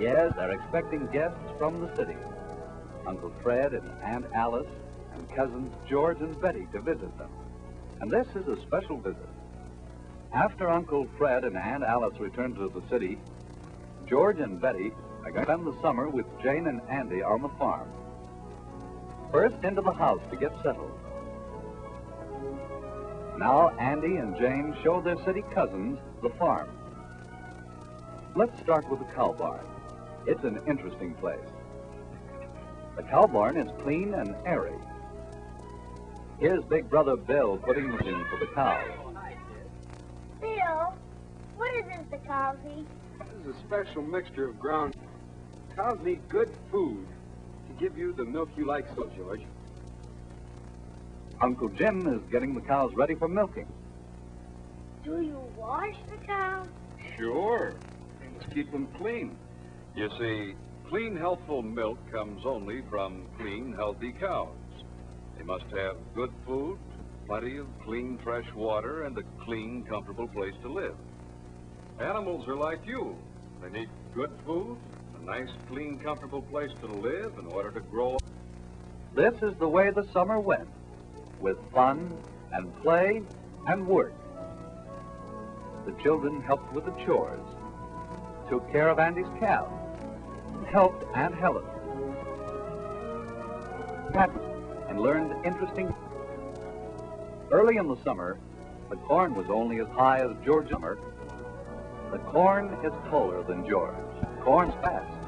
Yes, they're expecting guests from the city. Uncle Fred and Aunt Alice and cousins George and Betty to visit them. And this is a special visit. After Uncle Fred and Aunt Alice return to the city, George and Betty are going to spend the summer with Jane and Andy on the farm. First into the house to get settled. Now Andy and Jane show their city cousins the farm. Let's start with the cow barn. It's an interesting place. The cow barn is clean and airy. Here's Big Brother Bill putting the in for the cows. Bill, what is this the cows eat? This is a special mixture of ground. Cows need good food to give you the milk you like so, George. Uncle Jim is getting the cows ready for milking. Do you wash the cows? Sure. Let's keep them clean. You see, clean, healthful milk comes only from clean, healthy cows. They must have good food, plenty of clean, fresh water, and a clean, comfortable place to live. Animals are like you. They need good food, a nice, clean, comfortable place to live in order to grow up. This is the way the summer went, with fun and play and work. The children helped with the chores, took care of Andy's cow, helped Aunt Helen, and learned interesting. Early in the summer, the corn was only as high as George's summer. The corn is taller than George. Corn's fast.